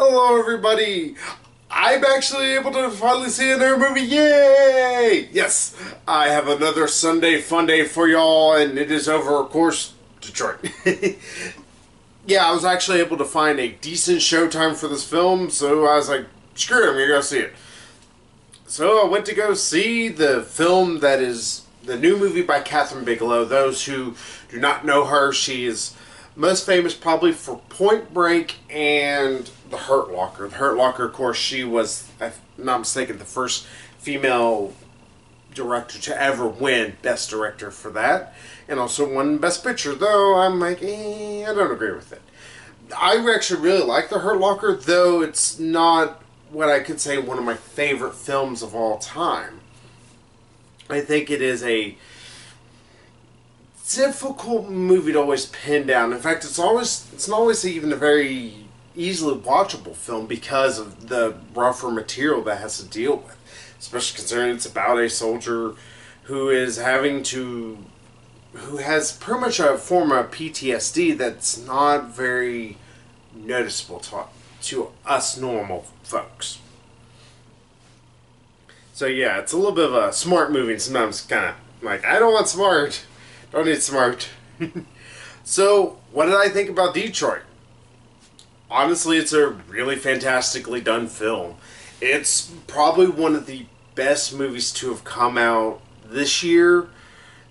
Hello, everybody! I'm actually able to finally see another movie. Yay! Yes, I have another Sunday Funday for y'all, and it is over, of course, Detroit. Yeah, I was actually able to find a decent showtime for this film, so I was like, screw it, I'm gonna go see it. So I went to go see the film that is the new movie by Catherine Bigelow. Those who do not know her, she is most famous probably for Point Break and The Hurt Locker. The Hurt Locker, of course, she was, if I'm not mistaken, the first female director to ever win Best Director for that. And also won Best Picture, though I'm like, I don't agree with it. I actually really like The Hurt Locker, though it's not what I could say one of my favorite films of all time. I think it is a difficult movie to always pin down. In fact, it's not always even a very easily watchable film because of the rougher material that has to deal with. Especially considering it's about a soldier who is who has pretty much a form of PTSD that's not very noticeable to us normal folks. So yeah, it's a little bit of a smart movie, and sometimes kind of like, I don't want smart. Don't need smart. So, what did I think about Detroit? Honestly, it's a really fantastically done film. It's probably one of the best movies to have come out this year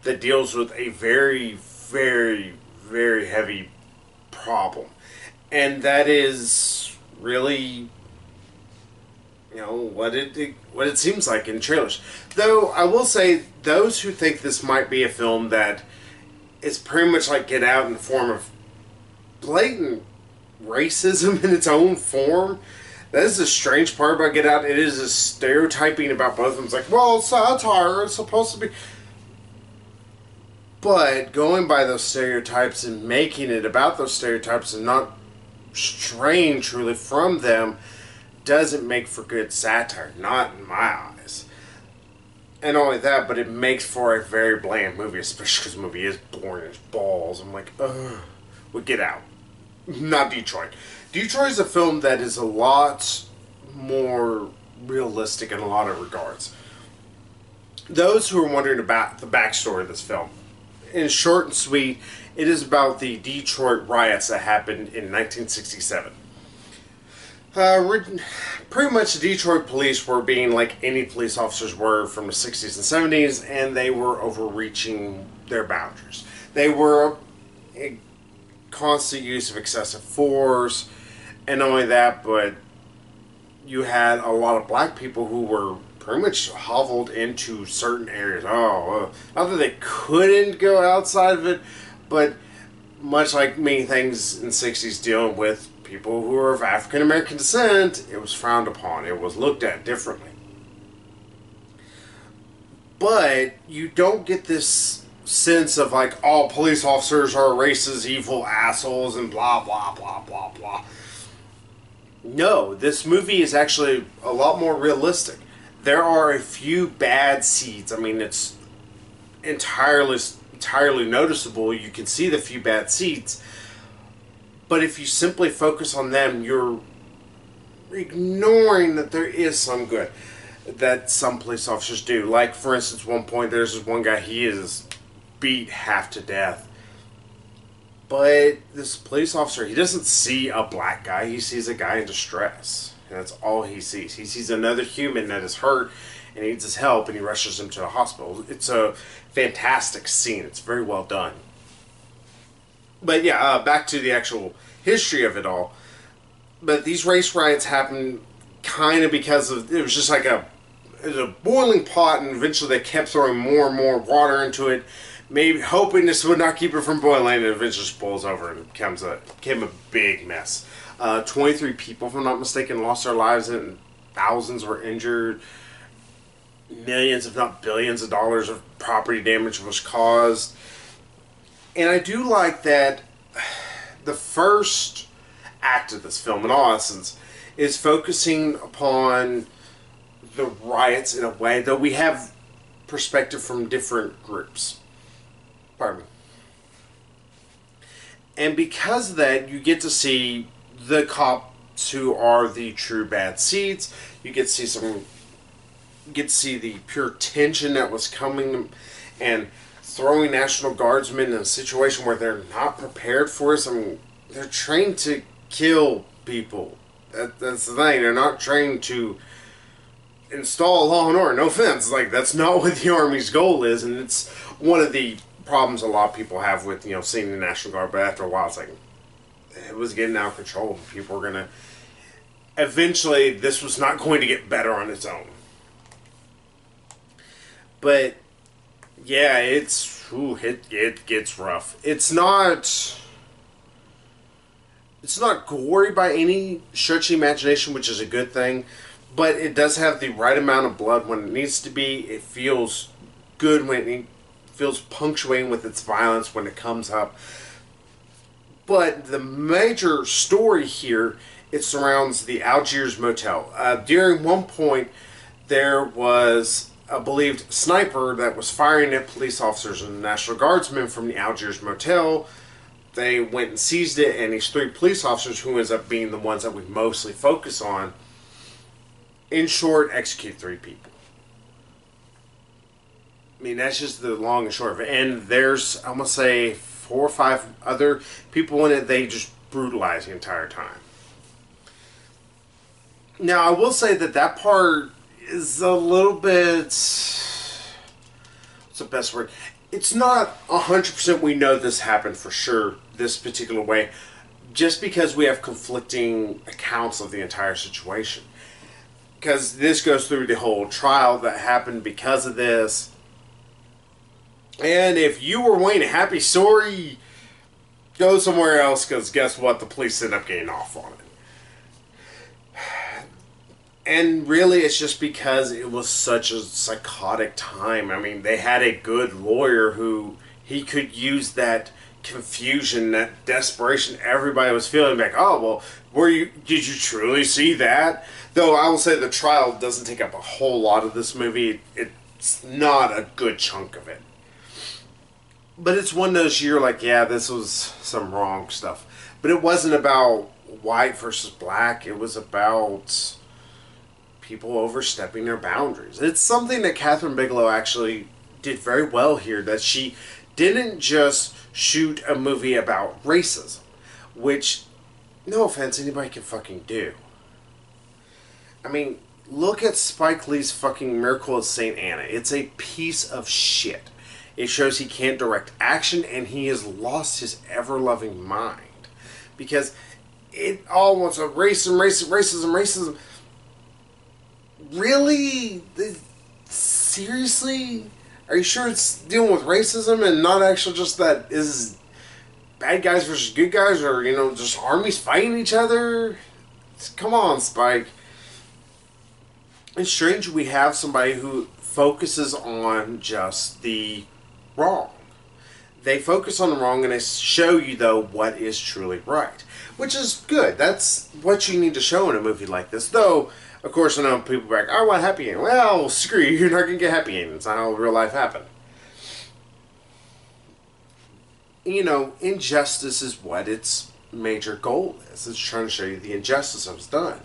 that deals with a very, very, very heavy problem. And that is really, what it seems like in trailers. Though I will say, those who think this might be a film that is pretty much like Get Out in the form of blatant racism in its own form. That is the strange part about Get Out. It is a stereotyping about both of them. It's like, well, satire is supposed to be. But going by those stereotypes and making it about those stereotypes and not straying truly from them doesn't make for good satire. Not in my eyes. And not only that, but it makes for a very bland movie, especially because the movie is boring as balls. I'm like, ugh. Well, Get Out. Not Detroit. Detroit is a film that is a lot more realistic in a lot of regards. Those who are wondering about the backstory of this film, in short and sweet, it is about the Detroit riots that happened in 1967. Pretty much the Detroit police were being like any police officers were from the 60s and 70s, and they were overreaching their boundaries. They were a constant use of excessive force, and not only that, but you had a lot of black people who were pretty much hoveled into certain areas. Not that they couldn't go outside of it, but much like many things in the 60s dealing with people who are of African American descent, it was frowned upon. It was looked at differently. But you don't get this sense of like all police officers are racist, evil assholes, and blah, blah, blah, blah, blah. No, this movie is actually a lot more realistic. There are a few bad seeds. I mean, it's entirely noticeable. You can see the few bad seeds. But if you simply focus on them, you're ignoring that there is some good that some police officers do. Like, for instance, one point, there's this one guy, he is beat half to death. But this police officer, he doesn't see a black guy, he sees a guy in distress. And that's all he sees. He sees another human that is hurt and needs his help, and he rushes him to the hospital. It's a fantastic scene. It's very well done. But yeah, back to the actual history of it all. But these race riots happened kind of because of, it was just like it was a boiling pot, and eventually they kept throwing more and more water into it, maybe hoping this would not keep it from boiling, and it eventually just boils over and became a big mess. 23 people, if I'm not mistaken, lost their lives, and thousands were injured. Millions, if not billions of dollars of property damage was caused. And I do like that the first act of this film, in all essence, is focusing upon the riots in a way that we have perspective from different groups. Pardon me. And because of that, you get to see the cop who are the true bad seeds. You get to see the pure tension that was coming, and throwing National Guardsmen in a situation where they're not prepared for this. I mean, they're trained to kill people. That's the thing. They're not trained to install law and order. No offense. Like, that's not what the Army's goal is, and it's one of the problems a lot of people have with, seeing the National Guard, but after a while it's like, it was getting out of control. People were going to... Eventually, this was not going to get better on its own. But, yeah, it gets rough. It's not gory by any stretch of the imagination, which is a good thing, but it does have the right amount of blood when it needs to be. It feels good when it feels punctuating with its violence when it comes up. But the major story here, it surrounds the Algiers motel. During one point, there was a believed sniper that was firing at police officers and National Guardsmen from the Algiers motel. They went and seized it, and these 3 police officers, who ends up being the ones that we mostly focus on, in short, execute 3 people. I mean, that's just the long and short of it. And there's, I'm going to say, 4 or 5 other people in it. They just brutalize the entire time. Now, I will say that part is a little bit... What's the best word? It's not 100% we know this happened for sure, this particular way, just because we have conflicting accounts of the entire situation. Because this goes through the whole trial that happened because of this. And if you were wanting a happy story, go somewhere else, because guess what? The police end up getting off on it. And really, it's just because it was such a psychotic time. I mean, they had a good lawyer who he could use that confusion, that desperation everybody was feeling, like, oh, well, did you truly see that? Though I will say the trial doesn't take up a whole lot of this movie. It's not a good chunk of it. But it's one of those you're like, yeah, this was some wrong stuff. But it wasn't about white versus black. It was about people overstepping their boundaries. It's something that Catherine Bigelow actually did very well here, that she didn't just shoot a movie about racism, which, no offense, anybody can fucking do. I mean, look at Spike Lee's fucking Miracle of St. Anna. It's a piece of shit. It shows he can't direct action, and he has lost his ever-loving mind. Because it all wants a racism. Really? Seriously? Are you sure it's dealing with racism and not actually just that is bad guys versus good guys, or, just armies fighting each other? Come on, Spike. It's strange we have somebody who focuses on just the wrong. They focus on the wrong and they show you, though, what is truly right. Which is good. That's what you need to show in a movie like this. Though, of course, I know people are like, I want a happy ending. Well, screw you. You're not going to get happy endings. It's not how real life happened. Injustice is what its major goal is. It's trying to show you the injustice that was done.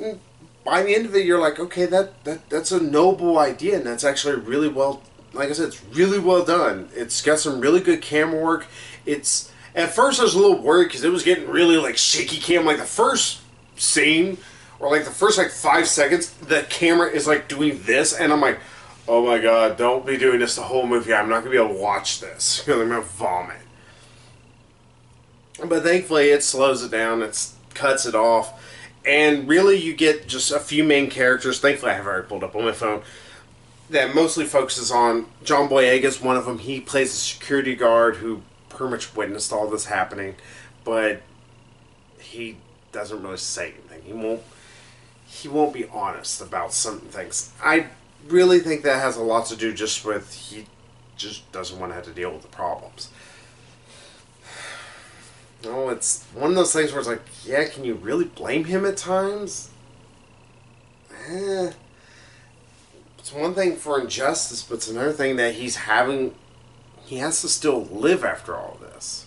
And by the end of it, you're like, okay, that's a noble idea, and that's actually really well, like I said, it's really well done. It's got some really good camera work. At first I was a little worried because it was getting really, shaky cam. Like, the first scene, or, the first, 5 seconds, the camera is, doing this, and I'm like, oh my god, don't be doing this the whole movie. I'm not going to be able to watch this, because I'm going to vomit. But thankfully, it slows it down, it cuts it off, and really you get just a few main characters. Thankfully, I have it already pulled up on my phone, that mostly focuses on John Boyega's one of them. He plays a security guard who pretty much witnessed all this happening, but he doesn't really say anything. He won't be honest about certain things. I really think that has a lot to do just with he just doesn't want to have to deal with the problems. It's one of those things where it's like, yeah, can you really blame him at times? It's one thing for injustice, but it's another thing that he has to still live after all this.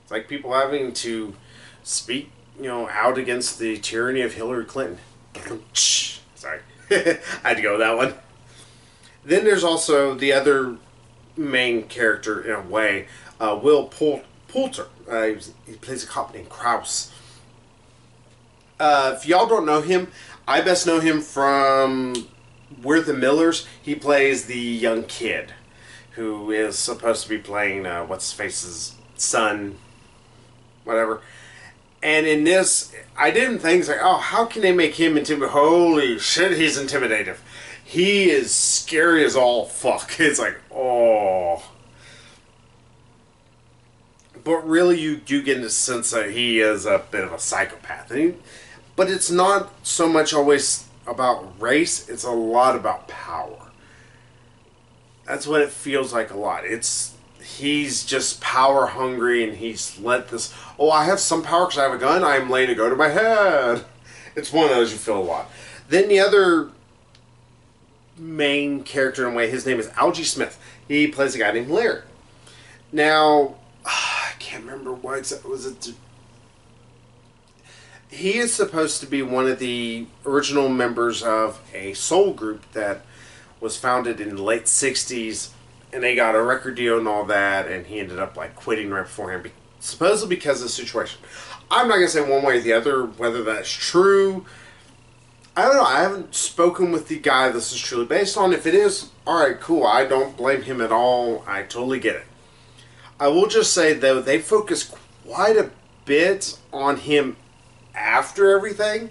It's like people having to speak, out against the tyranny of Hillary Clinton. Sorry, I had to go with that one. Then there's also the other main character in a way, Will Poulter. He plays a cop named Krause. If y'all don't know him, I best know him from We're the Millers. He plays the young kid who is supposed to be playing what's his face's son, whatever. And in this, I didn't think, like, oh, how can they make him intimidating? Holy shit, he's intimidative. He is scary as all fuck. It's like, oh. But really, you do get the sense that he is a bit of a psychopath. But it's not so much always about race, it's a lot about power. That's what it feels like a lot. He's just power hungry, and he's let this, oh, I have some power because I have a gun, I'm letting it go to my head. It's one of those you feel a lot. Then the other main character in a way, his name is Algie Smith. He plays a guy named Larry. Now, I can't remember what was it. He is supposed to be one of the original members of a soul group that was founded in the late 60s, and they got a record deal and all that, and he ended up like quitting right beforehand, supposedly because of the situation. I'm not going to say one way or the other whether that's true. I don't know. I haven't spoken with the guy this is truly based on. If it is, alright, cool. I don't blame him at all. I totally get it. I will just say, though, they focus quite a bit on him after everything.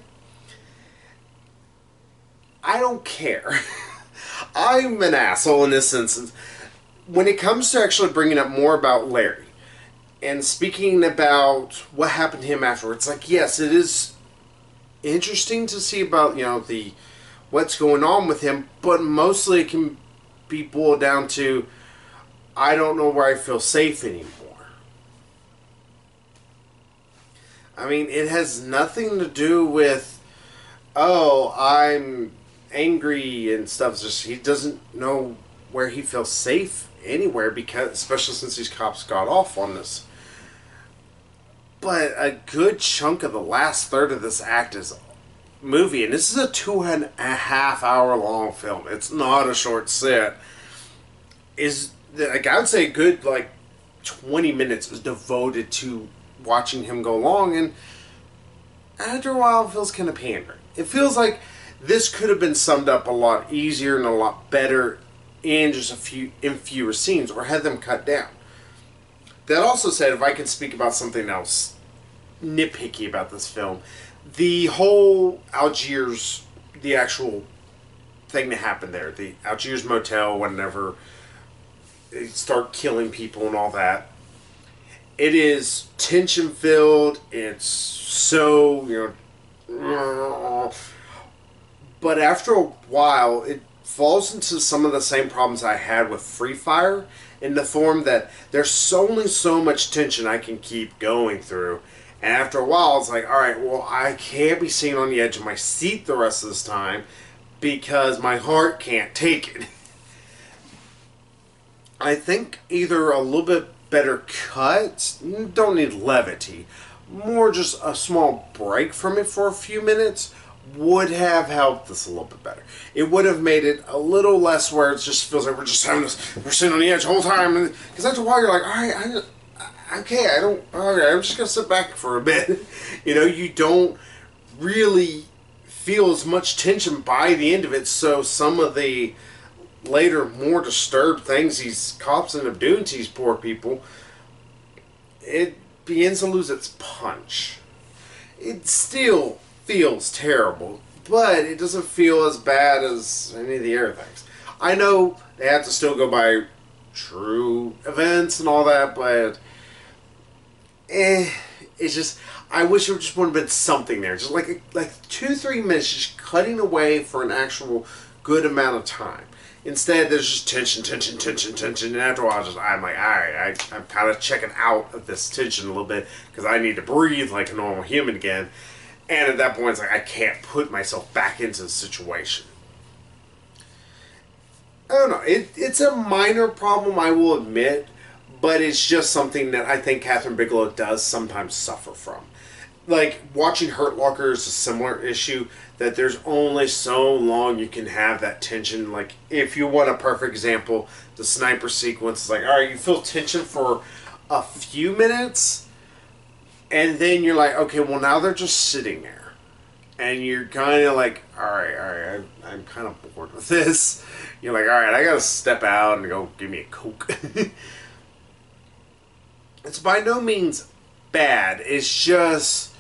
I don't care. I'm an asshole in this instance. When it comes to actually bringing up more about Larry and speaking about what happened to him afterwards, like, yes, it is interesting to see about, the what's going on with him, but mostly it can be boiled down to, I don't know where I feel safe anymore. I mean, it has nothing to do with, oh, I'm angry and stuff. It's just he doesn't know where he feels safe anywhere, because especially since these cops got off on this. But a good chunk of the last third of this movie, and this is a 2.5 hour long film. It's not a short set. Is like, I would say a good 20 minutes is devoted to watching him go along, and after a while it feels kind of pandering. It feels like this could have been summed up a lot easier and a lot better in just fewer scenes, or had them cut down. That also said, if I can speak about something else nitpicky about this film, the whole Algiers, the actual thing that happened there, the Algiers motel, whenever they start killing people and all that, it is tension filled. It's so, but after a while, it falls into some of the same problems I had with Free Fire, in the form that there's only so much tension I can keep going through. And after a while, it's like, alright, well, I can't be sitting on the edge of my seat the rest of this time because my heart can't take it. I think either a little bit better cut, don't need levity, more just a small break from it for a few minutes would have helped this a little bit better. It would have made it a little less where it just feels like we're just having this, we're sitting on the edge the whole time. Because after a while you're like, alright, okay, I'm just going to sit back for a bit. You don't really feel as much tension by the end of it, so some of the later more disturbed things these cops end up doing to these poor people, it begins to lose its punch. It still feels terrible, but it doesn't feel as bad as any of the other things. I know they have to still go by true events and all that, but it's just, I wish there just would have been something there, just like 2-3 minutes just cutting away for an actual good amount of time. Instead, there's just tension, and after a while, I'm like, alright, I'm kind of checking out of this tension a little bit, because I need to breathe like a normal human again. And at that point, it's like, I can't put myself back into the situation. I don't know, it's a minor problem, I will admit, but it's just something that I think Catherine Bigelow does sometimes suffer from. like watching Hurt Locker is a similar issue, that there's only so long you can have that tension. Like, if you want a perfect example, the sniper sequence is like, all right, you feel tension for a few minutes, and then you're like, okay, well, now they're just sitting there, and you're kind of like, all right, I'm kind of bored with this. You're like, all right, I gotta step out and go give me a Coke. It's by no means bad. It's just,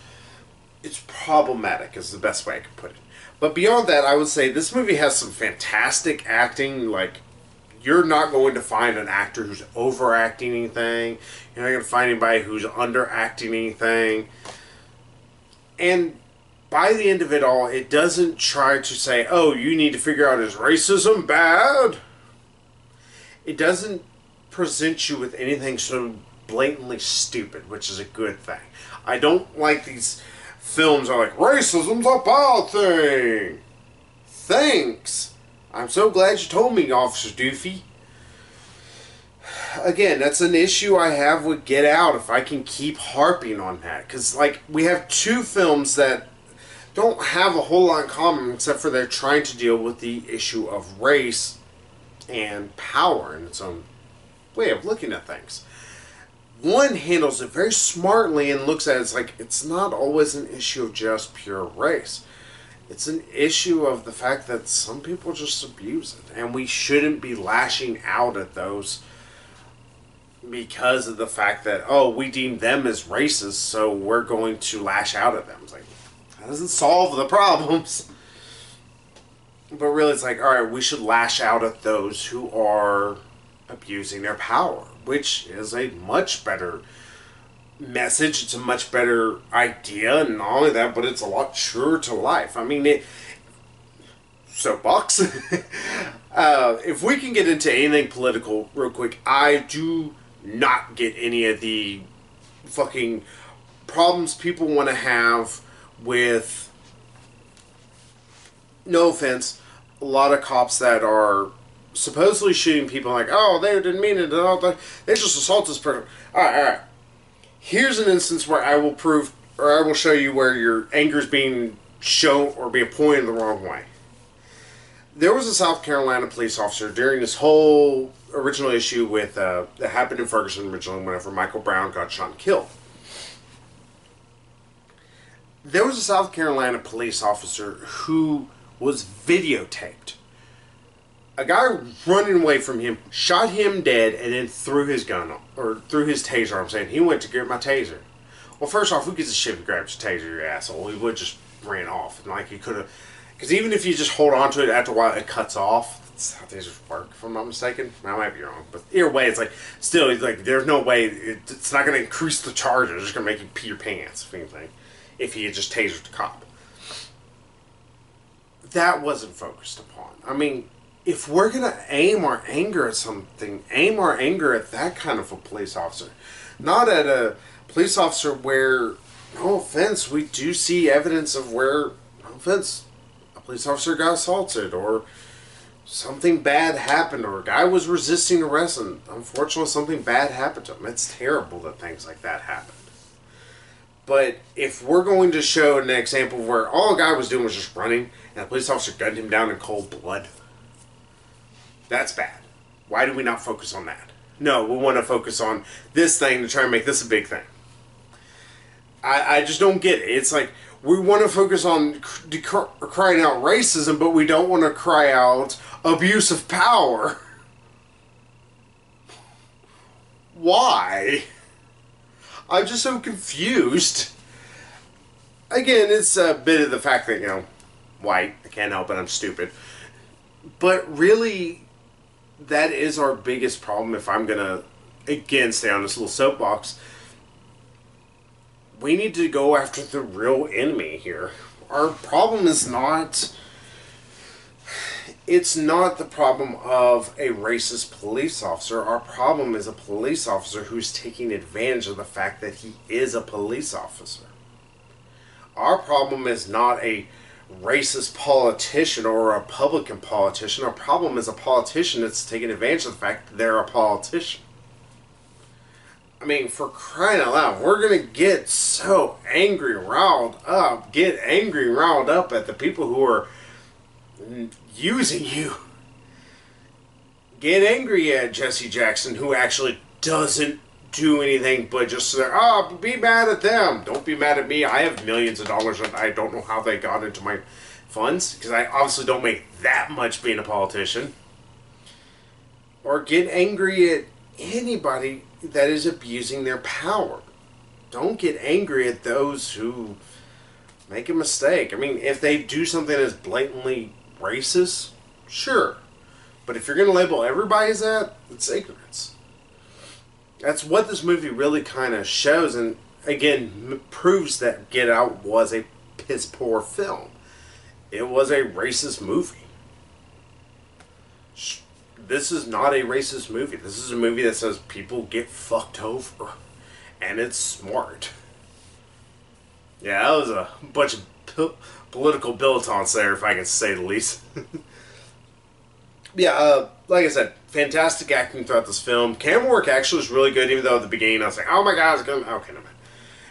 it's problematic is the best way I could put it. But beyond that, I would say this movie has some fantastic acting. Like, you're not going to find an actor who's overacting anything. You're not going to find anybody who's underacting anything. And by the end of it all, it doesn't try to say, oh, you need to figure out, is racism bad? It doesn't present you with anything so blatantly stupid, which is a good thing. I don't like these films are like, racism's a bad thing. Thanks. I'm so glad you told me, Officer Doofy. Again, that's an issue I have with Get Out, if I can keep harping on that. Because, like, we have two films that don't have a whole lot in common, except for they're trying to deal with the issue of race and power in its own way of looking at things. One handles it very smartly and looks at it as like, it's not always an issue of just pure race. It's an issue of the fact that some people just abuse it. And we shouldn't be lashing out at those because of the fact that, oh, we deem them as racist, so we're going to lash out at them. It's like, that doesn't solve the problems. But really, it's like, alright, we should lash out at those who are abusing their power, which is a much better message. It's a much better idea, and not only that, but it's a lot truer to life. I mean, soapbox. If we can get into anything political real quick, I do not get any of the fucking problems people want to have with, no offense, a lot of cops that are supposedly shooting people like, oh, they didn't mean it, they just assaulted this person. Alright. Here's an instance where I will prove, or I will show you where your anger is being shown or being pointed the wrong way. There was a South Carolina police officer during this whole original issue with that happened in Ferguson originally, whenever Michael Brown got shot and killed. There was a South Carolina police officer who was videotaped. A guy running away from him shot him dead and then threw his gun, or threw his taser. I'm saying he went to grab my taser. Well, first off, who gives a shit if he grabs your taser, you asshole? He would just ran off. And like, he could have, because even if you just hold on to it, after a while it cuts off. That's how tasers work, if I'm not mistaken. I might be wrong, but either way, it's like, still, it's like, there's no way, it's not going to increase the charge. It's just going to make you pee your pants, if anything, if he had just tasered the cop. That wasn't focused upon. I mean, if we're going to aim our anger at something, aim our anger at that kind of a police officer. Not at a police officer where, no offense, we do see evidence of where, no offense, a police officer got assaulted, or something bad happened, or a guy was resisting arrest, and unfortunately something bad happened to him. It's terrible that things like that happen. But if we're going to show an example where all a guy was doing was just running, and a police officer gunned him down in cold blood, that's bad. Why do we not focus on that? No, we want to focus on this thing to try and make this a big thing. I just don't get it. It's like, we want to focus on crying out racism, but we don't want to cry out abuse of power. Why? I'm just so confused. Again, it's a bit of the fact that, you know, white, I can't help it, I'm stupid. But really, that is our biggest problem. If I'm going to, again, stay on this little soapbox, we need to go after the real enemy here. Our problem is not, it's not the problem of a racist police officer. Our problem is a police officer who's taking advantage of the fact that he is a police officer. Our problem is not a racist politician or a Republican politician. Our problem is a politician that's taking advantage of the fact that they're a politician. I mean, for crying out loud, we're gonna get so angry, riled up, at the people who are using you. Get angry at Jesse Jackson, who actually doesn't do anything but just say, oh, be mad at them. Don't be mad at me. I have millions of dollars and I don't know how they got into my funds, because I obviously don't make that much being a politician. Or get angry at anybody that is abusing their power. Don't get angry at those who make a mistake. I mean, if they do something that's blatantly racist, sure. But if you're going to label everybody as that, it's ignorance. That's what this movie really kind of shows, and again, proves that Get Out was a piss poor film. It was a racist movie. This is not a racist movie. This is a movie that says people get fucked over. And it's smart. Yeah, that was a bunch of political dilettantes there, if I can say the least. Yeah, like I said, fantastic acting throughout this film. Camera work actually was really good, even though at the beginning I was like, oh my god, it's going to... Okay, no man.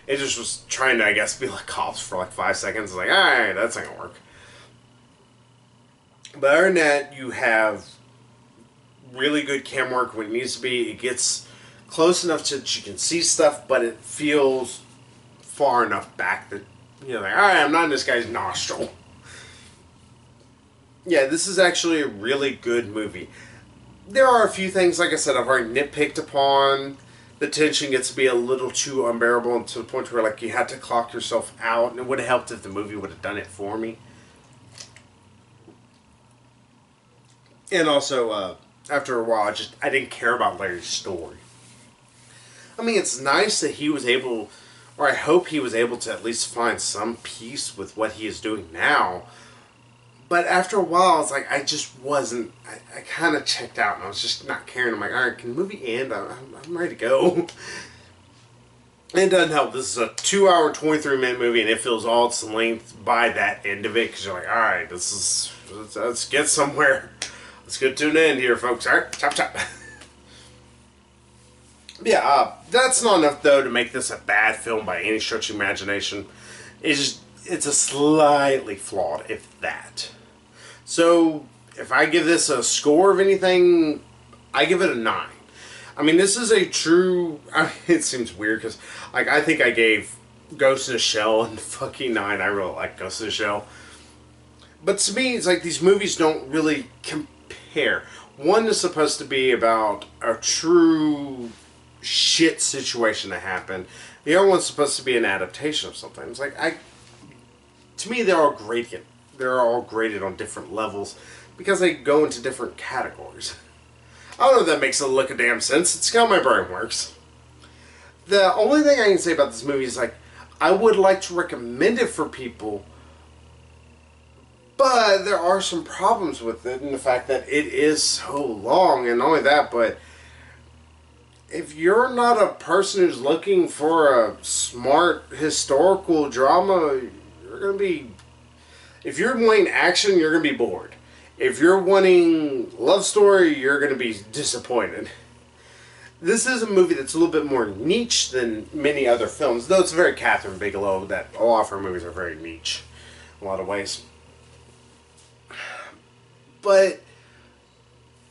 It just was trying to, I guess, be like cops for like 5 seconds. Like, alright, that's not going to work. But other than that, you have really good camera work when it needs to be. It gets close enough so that you can see stuff, but it feels far enough back that you're like, alright, I'm not in this guy's nostril. Yeah, this is actually a really good movie. There are a few things, like I said, I've already nitpicked upon. The tension gets to be a little too unbearable, and to the point where like you had to clock yourself out, and it would have helped if the movie would have done it for me. And also, after a while, I didn't care about Larry's story. I mean, it's nice that he was able, or I hope he was able to at least find some peace with what he is doing now. But after a while, it's like, I just wasn't, I kind of checked out, and I was just not caring. I'm like, alright, can the movie end? I'm ready to go. It doesn't help. This is a 2 hour, 23 minute movie, and it feels all its length by that end of it, because you're like, alright, let's get somewhere. Let's get to an end here, folks. Alright, chop chop. Yeah, that's not enough, though, to make this a bad film by any stretch of imagination. It's a slightly flawed, if that. So, if I give this a score of anything, I give it a 9. I mean, this is a true... I mean, it seems weird, because like, I think I gave Ghost in the Shell and fucking 9. I really like Ghost in the Shell. But to me, it's like these movies don't really compare. One is supposed to be about a true shit situation that happened. The other one's supposed to be an adaptation of something. It's like, to me, they're all graded. They're all graded on different levels because they go into different categories. I don't know if that makes a lick of damn sense. It's how my brain works. The only thing I can say about this movie is, like, I would like to recommend it for people, but there are some problems with it, and the fact that it is so long, and not only that, but if you're not a person who's looking for a smart historical drama, you're going to be... If you're wanting action, you're going to be bored. If you're wanting love story, you're going to be disappointed. This is a movie that's a little bit more niche than many other films, though it's very Catherine Bigelow that a lot of her movies are very niche in a lot of ways. But,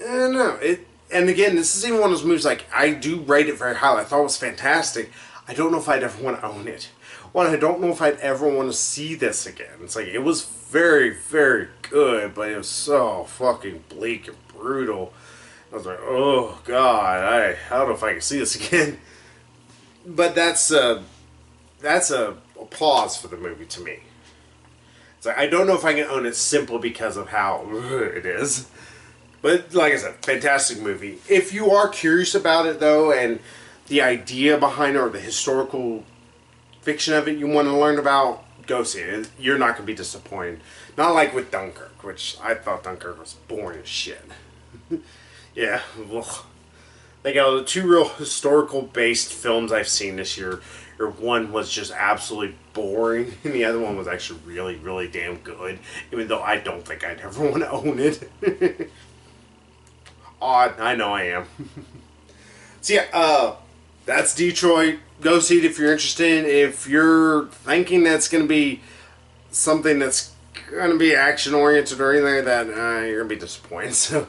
I don't know. And again, this is even one of those movies, like, I do rate it very highly. I thought it was fantastic. I don't know if I'd ever want to own it. One, I don't know if I'd ever want to see this again. It's like, it was very, very good, but it was so fucking bleak and brutal. I was like, oh god, I don't know if I can see this again. But that's a applause for the movie to me. It's like, I don't know if I can own it simply because of how it is. But like I said, fantastic movie. If you are curious about it though, and the idea behind it, or the historical fiction of it you want to learn about, go see it. You're not going to be disappointed. Not like with Dunkirk, which I thought Dunkirk was boring as shit. Yeah, well, they got the 2 real historical based films I've seen this year. Or one was just absolutely boring, and the other one was actually really, really damn good, even though I don't think I'd ever want to own it. Odd, I know I am. So yeah, that's Detroit. Go see it if you're interested. If you're thinking that's going to be something that's going to be action oriented or anything like that, you're going to be disappointed. So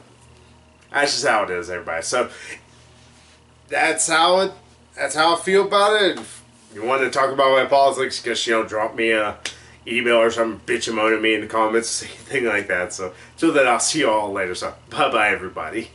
that's just how it is, everybody. So that's how I feel about it. If you want to talk about my politics, just drop me a email or something, bitch and moan at me in the comments, anything like that. So till then, I'll see you all later. So bye bye, everybody.